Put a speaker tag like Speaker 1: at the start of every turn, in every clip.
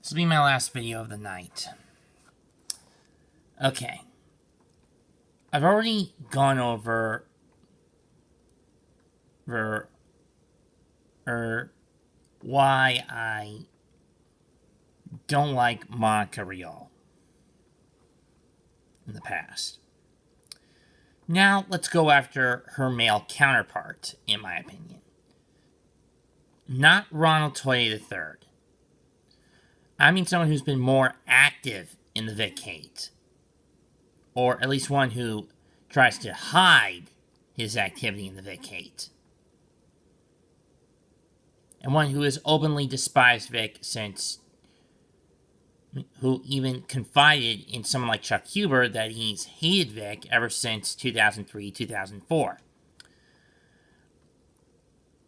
Speaker 1: This will be my last video of the night. Okay. I've already gone over why I don't like Monica Rial in the past. Now, let's go after her male counterpart, in my opinion. Not Ronald Toye III. I mean someone who's been more active in the Vic hate. Or at least one who tries to hide his activity in the Vic hate. And one who has openly despised Vic since... who even confided in someone like Chuck Huber that he's hated Vic ever since 2003-2004.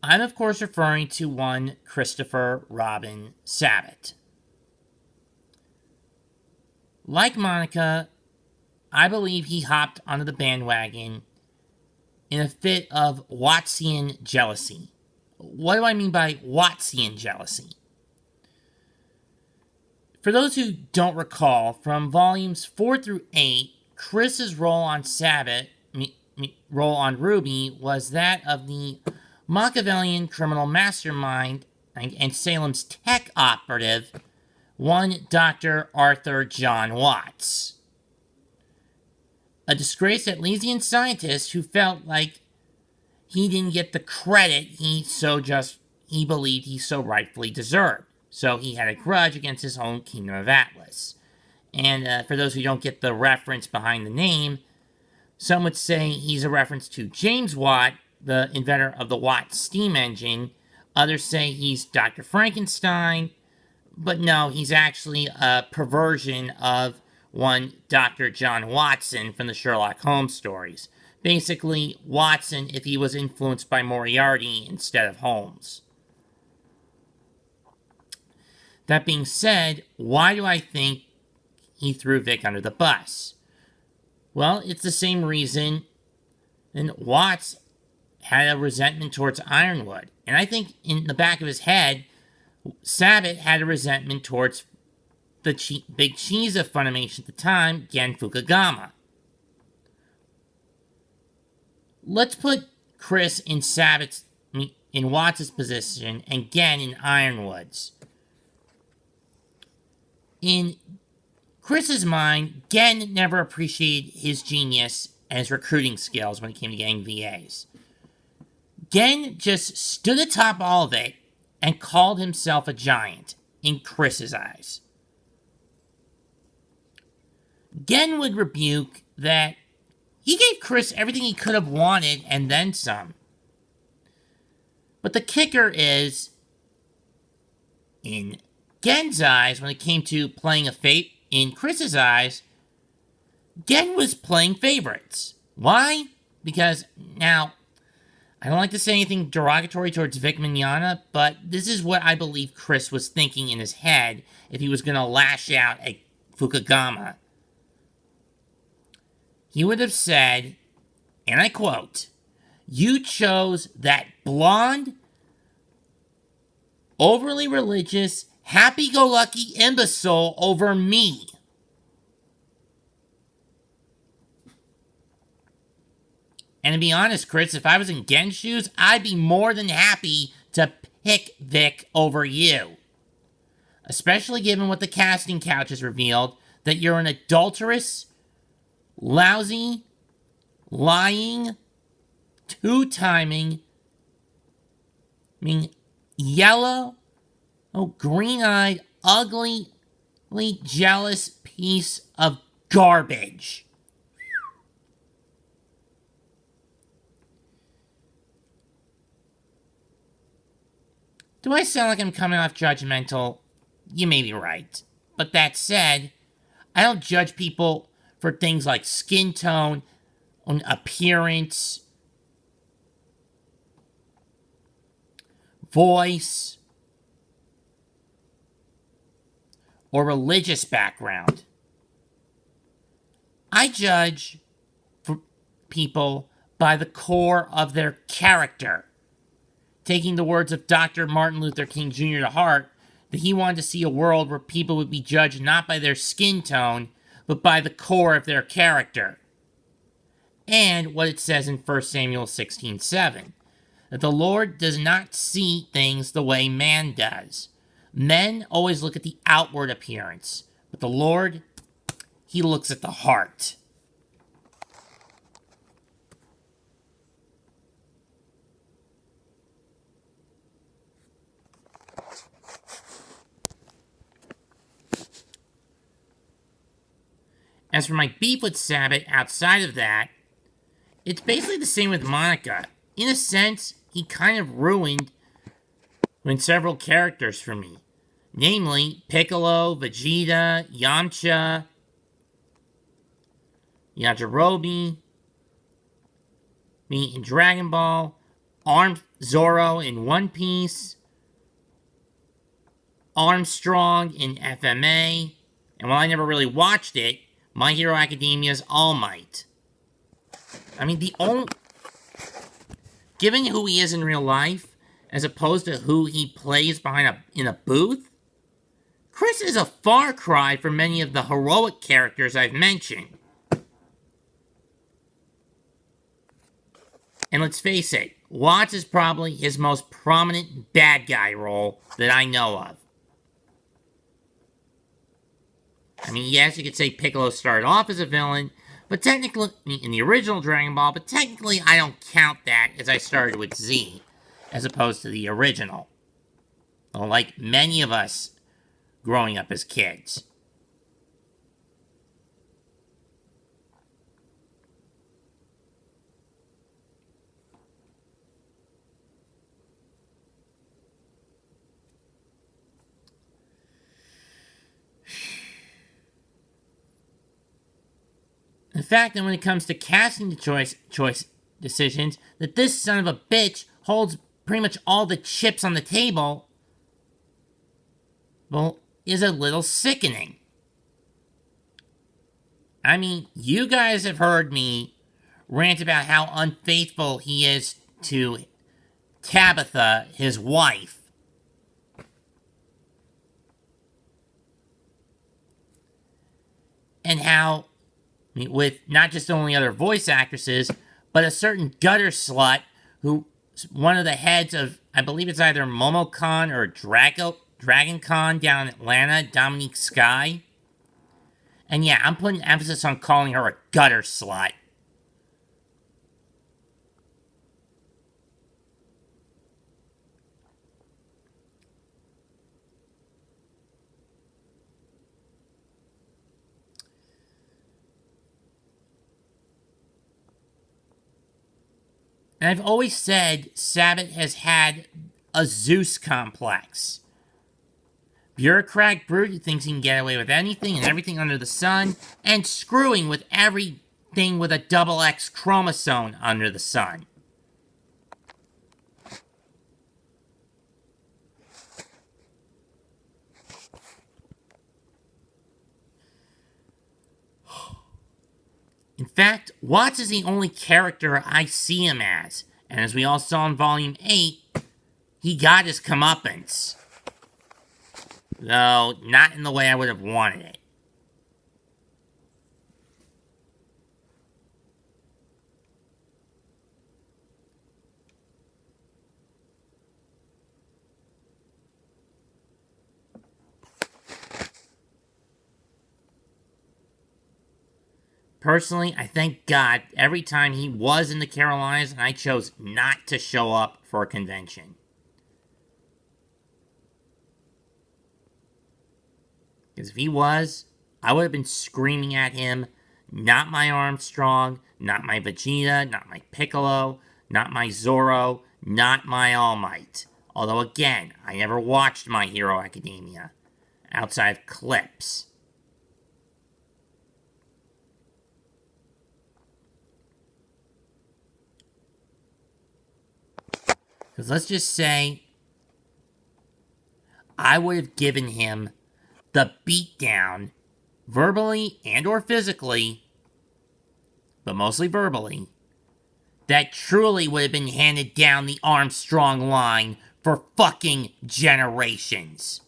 Speaker 1: I'm, of course, referring to one Christopher Robin Sabat. Like Monica, I believe he hopped onto the bandwagon in a fit of Wattsian jealousy. What do I mean by Wattsian jealousy? For those who don't recall, from volumes 4 through 8, Chris's role on role on Ruby was that of the Machiavellian criminal mastermind and Salem's tech operative, one Dr. Arthur John Watts. A disgraced Atlesian scientist who felt like he didn't get the credit he believed he so rightfully deserved. So he had a grudge against his own Kingdom of Atlas. And for those who don't get the reference behind the name, some would say he's a reference to James Watt, the inventor of the Watt steam engine. Others say he's Dr. Frankenstein. But no, he's actually a perversion of one Dr. John Watson from the Sherlock Holmes stories. Basically, Watson if he was influenced by Moriarty instead of Holmes. That being said, why do I think he threw Vic under the bus? Well, it's the same reason that Watts had a resentment towards Ironwood. And I think in the back of his head, Sabat had a resentment towards the big cheese of Funimation at the time, Gen Fukugama. Let's put Chris in in Watts' position and Gen in Ironwood's. In Chris's mind, Gen never appreciated his genius and his recruiting skills when it came to getting VAs. Gen just stood atop all of it and called himself a giant in Chris's eyes. Gen would rebuke that he gave Chris everything he could have wanted and then some. But the kicker is, in Gen's eyes, when it came to playing a fate, in Chris's eyes, Gen was playing favorites. Why? Because, now, I don't like to say anything derogatory towards Vic Mignogna, but this is what I believe Chris was thinking in his head if he was going to lash out at Fukugama. He would have said, and I quote, "You chose that blonde, overly religious, happy-go-lucky imbecile over me." And to be honest, Chris, if I was in Gen's shoes, I'd be more than happy to pick Vic over you. Especially given what the casting couch has revealed, that you're an adulterous, lousy, lying, two-timing, yellow, green-eyed, ugly, jealous piece of garbage. Do I sound like I'm coming off judgmental? You may be right. But that said, I don't judge people for things like skin tone, appearance, voice, or religious background. I judge for people by the core of their character. Taking the words of Dr. Martin Luther King Jr. to heart, that he wanted to see a world where people would be judged not by their skin tone, but by the core of their character. And what it says in 1 Samuel 16:7, that the Lord does not see things the way man does. Men always look at the outward appearance, but the Lord, he looks at the heart. As for my beef with Sabat outside of that, it's basically the same with Monica. In a sense, he kind of ruined several characters for me. Namely, Piccolo, Vegeta, Yamcha, Yajirobe, me in Dragon Ball, Zoro in One Piece, Armstrong in FMA, and while I never really watched it, My Hero Academia's All Might. I mean, given who he is in real life, as opposed to who he plays in a booth, Chris is a far cry from many of the heroic characters I've mentioned. And let's face it, Watts is probably his most prominent bad guy role that I know of. I mean, yes, you could say Piccolo started off as a villain, but technically, in the original Dragon Ball, but technically I don't count that as I started with Z, as opposed to the original. Well, like many of us growing up as kids. The fact that when it comes to casting the choice decisions, that this son of a bitch holds pretty much all the chips on the table, well, is a little sickening. I mean, you guys have heard me rant about how unfaithful he is to Tabitha, his wife. And how, with not just only other voice actresses, but a certain gutter slut who, one of the heads of, I believe it's either MomoCon or DragonCon down in Atlanta, Dominique Sky. And yeah, I'm putting emphasis on calling her a gutter slut. And I've always said Sabat has had a Zeus complex. Bureaucrat brute who thinks he can get away with anything and everything under the sun, and screwing with everything with a double X chromosome under the sun. In fact, Watts is the only character I see him as, and as we all saw in Volume 8, he got his comeuppance. Though, not in the way I would have wanted it. Personally, I thank God every time he was in the Carolinas and I chose not to show up for a convention. Because if he was, I would have been screaming at him, not my Armstrong, not my Vegeta, not my Piccolo, not my Zoro, not my All Might. Although again, I never watched My Hero Academia, outside of clips. Because let's just say, I would have given him the beatdown, verbally and or physically, but mostly verbally, that truly would have been handed down the Armstrong line for fucking generations.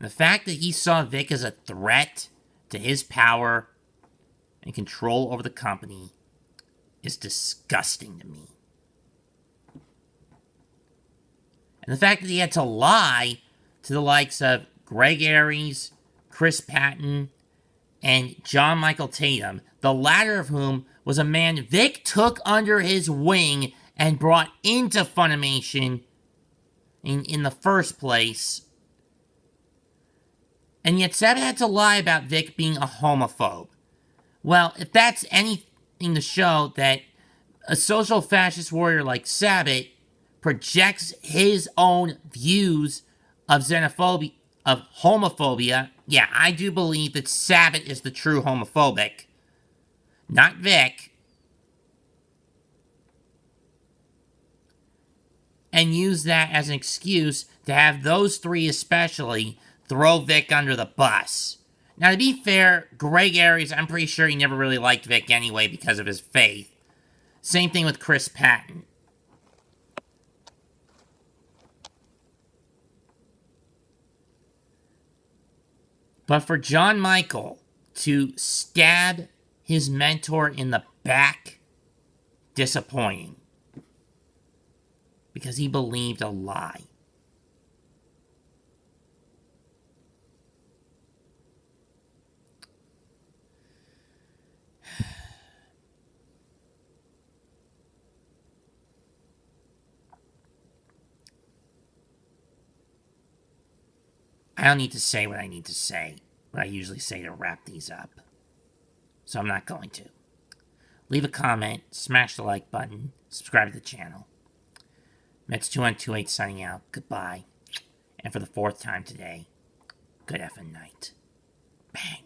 Speaker 1: And the fact that he saw Vic as a threat to his power and control over the company is disgusting to me. And the fact that he had to lie to the likes of Greg Aries, Chris Patton, and John Michael Tatum, the latter of whom was a man Vic took under his wing and brought into Funimation in the first place. And yet Sabat had to lie about Vic being a homophobe. Well, if that's anything to show that a social fascist warrior like Sabat projects his own views of xenophobia, of homophobia, yeah, I do believe that Sabat is the true homophobic, not Vic. And use that as an excuse to have those three especially throw Vic under the bus. Now, to be fair, Greg Aries, I'm pretty sure he never really liked Vic anyway because of his faith. Same thing with Chris Patton. But for John Michael to stab his mentor in the back, disappointing. Because he believed a lie. I don't need to say what I need to say, what I usually say to wrap these up. So I'm not going to. Leave a comment, smash the like button, subscribe to the channel. Mets2128 signing out. Goodbye. And for the fourth time today, good effing night. Bang.